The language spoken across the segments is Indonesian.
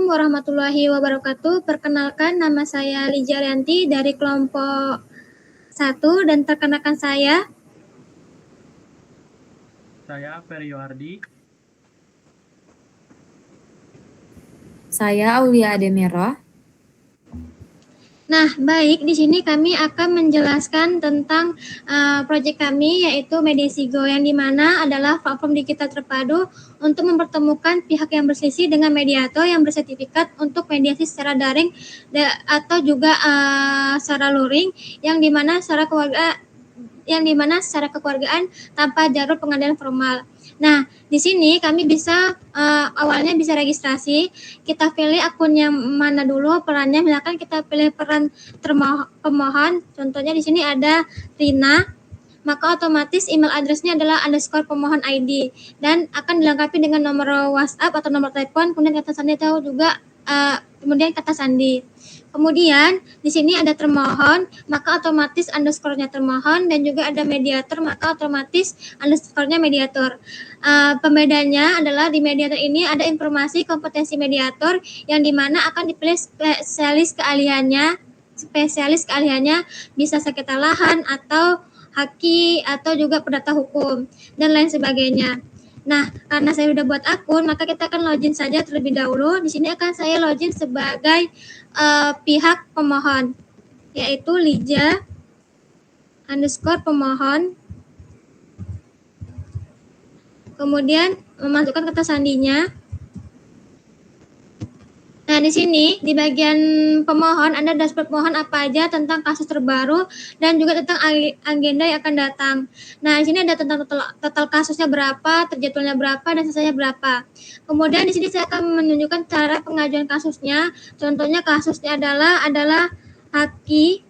warahmatullahi wabarakatuh. Perkenalkan, nama saya Lija Rianti dari kelompok 1 dan perkenalkan saya. Saya Ferry Yohardi. Saya Aulia Ademira. Nah, baik, di sini kami akan menjelaskan tentang proyek kami, yaitu Mediasigo, yang dimana adalah platform digital terpadu untuk mempertemukan pihak yang berselisih dengan mediator yang bersertifikat untuk mediasi secara daring atau juga secara luring, yang dimana secara kekeluargaan tanpa jalur pengadilan formal. Nah, di sini kami bisa awalnya bisa registrasi, kita pilih akun yang mana dulu perannya, misalkan kita pilih peran pemohon, contohnya di sini ada Rina, maka otomatis email address-nya adalah _pemohon ID dan akan dilengkapi dengan nomor WhatsApp atau nomor telepon, kemudian kata sandi atau juga kemudian kata sandi. Kemudian di sini ada termohon, maka otomatis underscore-nya termohon, dan juga ada mediator, maka otomatis underscore-nya mediator. Pembedanya adalah di mediator ini ada informasi kompetensi mediator yang dimana akan dipilih spesialis keahliannya bisa sengketa lahan atau haki atau juga perdata hukum dan lain sebagainya. Nah, karena saya sudah buat akun, maka kita akan login saja terlebih dahulu. Di sini akan saya login sebagai pihak pemohon, yaitu Lija _pemohon. Kemudian memasukkan kata sandinya. Nah, di sini di bagian pemohon ada dashboard pemohon apa aja tentang kasus terbaru dan juga tentang agenda yang akan datang. Nah, di sini ada tentang total kasusnya berapa, terjadwalnya berapa, dan selesainya berapa. Kemudian di sini saya akan menunjukkan cara pengajuan kasusnya. Contohnya kasusnya adalah haki.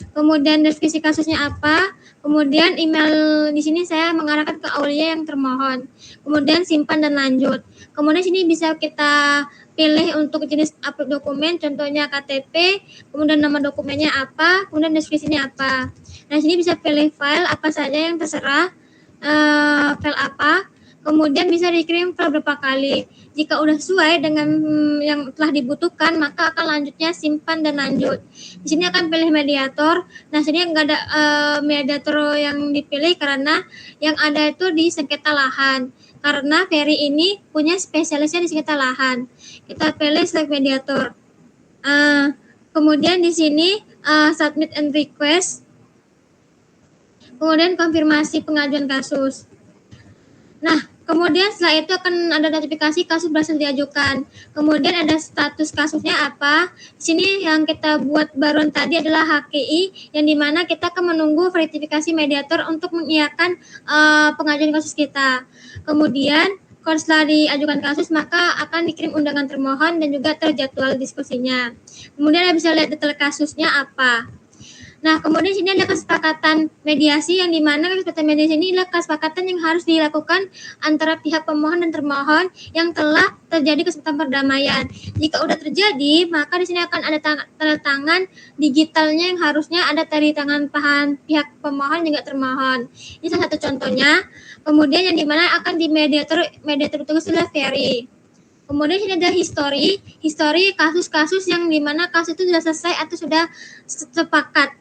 Kemudian deskripsi kasusnya apa, kemudian email di sini saya mengarahkan ke Aulia yang termohon. Kemudian simpan dan lanjut. Kemudian sini bisa kita pilih untuk jenis upload dokumen, contohnya KTP, kemudian nama dokumennya apa, kemudian deskripsinya apa. Nah, sini bisa pilih file apa saja yang terserah, file apa, kemudian bisa dikirim file berapa kali. Jika udah sesuai dengan yang telah dibutuhkan, maka akan lanjutnya simpan dan lanjut. Di sini akan pilih mediator. Nah, sini nggak ada mediator yang dipilih karena yang ada itu di sengketa lahan. Karena Ferry ini punya spesialisnya di sengketa lahan. Kita pilih select mediator. Kemudian di sini submit and request. Kemudian konfirmasi pengajuan kasus. Nah, kemudian setelah itu akan ada notifikasi kasus berhasil diajukan. Kemudian ada status kasusnya apa. Di sini yang kita buat baruan tadi adalah HKI, yang dimana kita akan menunggu verifikasi mediator untuk mengiyakan pengajuan kasus kita. Kemudian kalau setelah diajukan kasus, maka akan dikirim undangan termohon dan juga terjadwal diskusinya. Kemudian bisa lihat detail kasusnya apa. Nah, kemudian sini ada kesepakatan mediasi, yang dimana kesepakatan mediasi ini adalah kesepakatan yang harus dilakukan antara pihak pemohon dan termohon yang telah terjadi kesepakatan perdamaian. Jika sudah terjadi, maka di sini akan ada tanda tangan digitalnya yang harusnya ada dari tangan pihak pemohon juga termohon. Ini salah satu contohnya. Kemudian yang dimana akan di mediator tugas adalah Ferry. Kemudian sini ada history kasus-kasus yang dimana kasus itu sudah selesai atau sudah sepakat.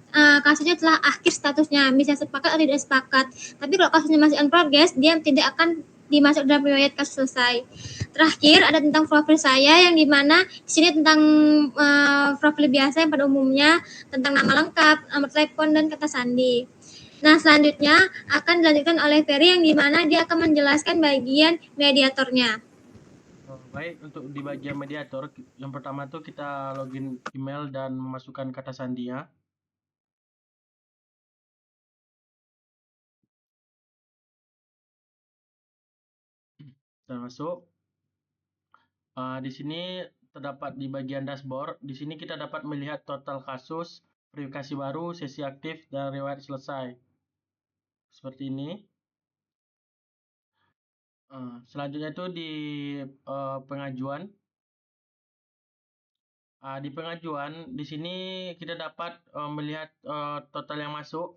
Kasusnya telah akhir statusnya, bisa sepakat atau tidak sepakat. Tapi kalau kasusnya masih on progress, dia tidak akan dimasuk dalam riwayat kasus selesai. Terakhir ada tentang profil saya, yang dimana di sini tentang profil biasa yang pada umumnya, tentang nama lengkap, nomor telepon, dan kata sandi. Nah, selanjutnya akan dilanjutkan oleh Ferry, yang dimana dia akan menjelaskan bagian mediatornya. Baik, untuk di bagian mediator, yang pertama tuh kita login email dan memasukkan kata sandinya. Kita masuk. Di sini terdapat di bagian dashboard. Di sini kita dapat melihat total kasus, verifikasi baru, sesi aktif, dan riwayat selesai. Seperti ini. Selanjutnya itu di pengajuan. Di pengajuan, di sini kita dapat melihat total yang masuk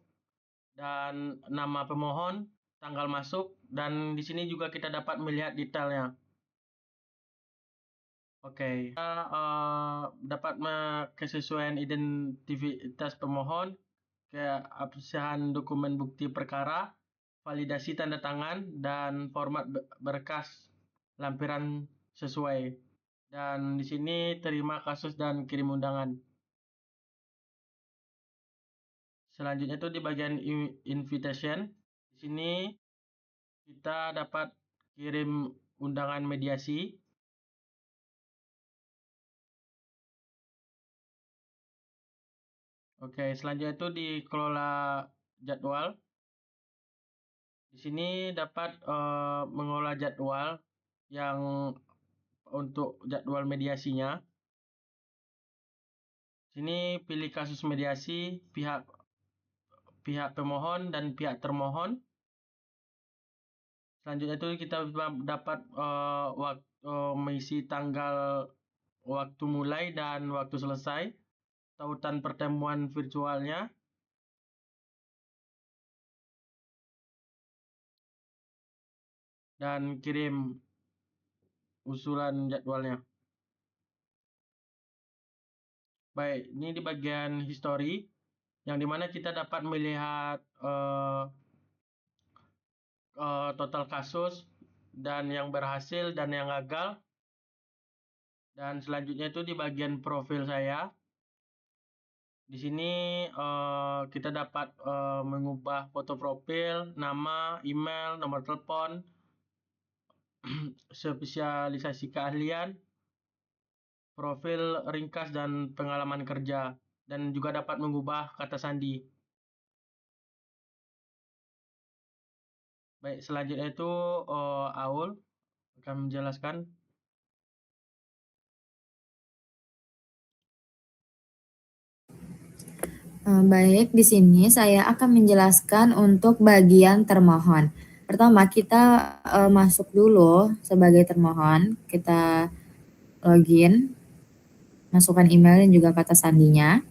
dan nama pemohon, tanggal masuk, dan di sini juga kita dapat melihat detailnya. Oke, kita dapat kesesuaian identitas pemohon, keabsahan dokumen bukti perkara, validasi tanda tangan, dan format berkas lampiran sesuai. Dan di sini terima kasus dan kirim undangan. Selanjutnya itu di bagian invitation. Di sini kita dapat kirim undangan mediasi. Oke, selanjutnya itu dikelola jadwal. Di sini dapat mengolah jadwal yang untuk jadwal mediasinya. Sini pilih kasus mediasi, pihak pemohon dan pihak termohon. Selanjutnya itu kita dapat mengisi tanggal waktu mulai dan waktu selesai, tautan pertemuan virtualnya, dan kirim usulan jadwalnya. Baik, ini di bagian history, yang dimana kita dapat melihat total kasus dan yang berhasil dan yang gagal. Dan selanjutnya itu di bagian profil saya. Di sini kita dapat mengubah foto profil, nama, email, nomor telepon, spesialisasi keahlian, profil ringkas dan pengalaman kerja, dan juga dapat mengubah kata sandi. Baik, selanjutnya itu Aul akan menjelaskan. Baik, di sini saya akan menjelaskan untuk bagian termohon. Pertama, kita masuk dulu sebagai termohon, kita login, masukkan email dan juga kata sandinya.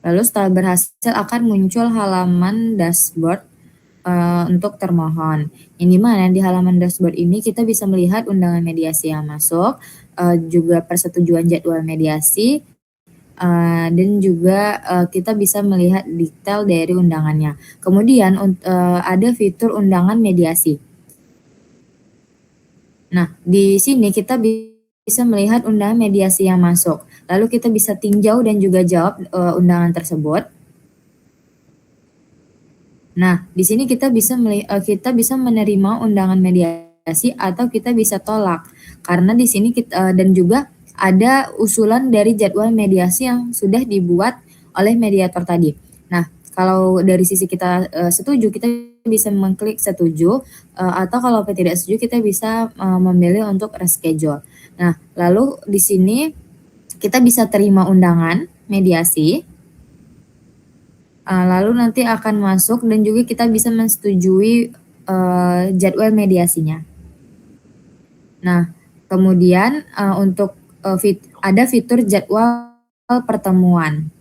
Lalu setelah berhasil akan muncul halaman dashboard untuk termohon. Yang dimana di halaman dashboard ini kita bisa melihat undangan mediasi yang masuk, juga persetujuan jadwal mediasi, dan juga kita bisa melihat detail dari undangannya. Kemudian ada fitur undangan mediasi. Nah, di sini kita bisa melihat undangan mediasi yang masuk. Lalu kita bisa tinjau dan juga jawab undangan tersebut. Nah, di sini kita bisa menerima undangan mediasi atau kita bisa tolak. Karena di sini dan juga ada usulan dari jadwal mediasi yang sudah dibuat oleh mediator tadi. Nah, kalau dari sisi kita setuju, kita bisa mengklik setuju, atau kalau tidak setuju kita bisa memilih untuk reschedule. Nah, lalu di sini kita bisa terima undangan mediasi, lalu nanti akan masuk dan juga kita bisa menyetujui jadwal mediasinya. Nah, kemudian untuk ada fitur jadwal pertemuan.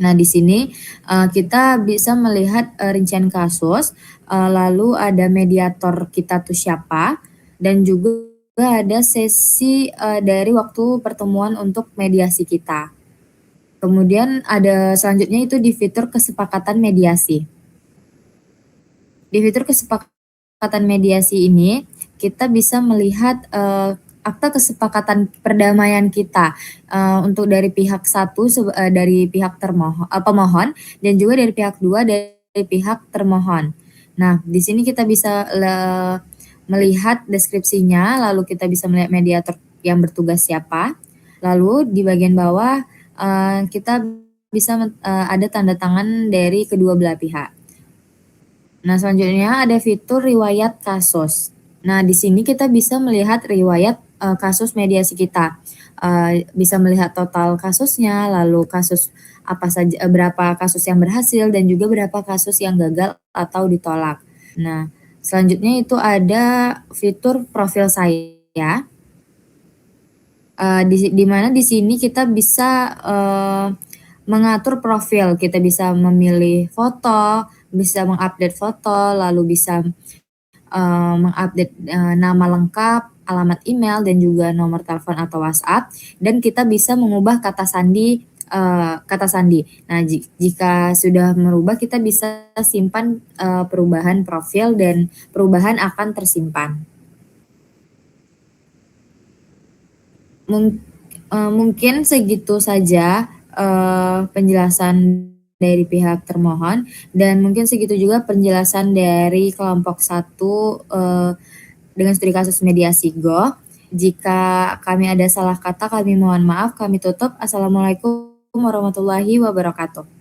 Nah, di sini kita bisa melihat rincian kasus, lalu ada mediator kita tuh siapa, dan juga ada sesi dari waktu pertemuan untuk mediasi kita. Kemudian ada selanjutnya itu di fitur kesepakatan mediasi. Di fitur kesepakatan mediasi ini, kita bisa melihat akta kesepakatan perdamaian kita untuk dari pihak satu dari pihak pemohon dan juga dari pihak dua dari pihak termohon. Nah, di sini kita bisa melihat deskripsinya, lalu kita bisa melihat mediator yang bertugas siapa. Lalu di bagian bawah kita bisa ada tanda tangan dari kedua belah pihak. Nah, selanjutnya ada fitur riwayat kasus. Nah, di sini kita bisa melihat riwayat kasus mediasi kita. Bisa melihat total kasusnya, lalu kasus apa saja, berapa kasus yang berhasil dan juga berapa kasus yang gagal atau ditolak. Nah, selanjutnya itu ada fitur profil saya. Di mana di sini kita bisa mengatur profil, kita bisa memilih foto, bisa mengupdate foto, lalu bisa mengupdate nama lengkap, alamat email, dan juga nomor telepon atau WhatsApp, dan kita bisa mengubah kata sandi. Nah, jika sudah merubah, kita bisa simpan perubahan profil dan perubahan akan tersimpan. Mungkin segitu saja penjelasan dari pihak termohon, dan mungkin segitu juga penjelasan dari kelompok 1 dengan studi kasus mediasi Go. Jika kami ada salah kata, kami mohon maaf. Kami tutup. Assalamualaikum warahmatullahi wabarakatuh.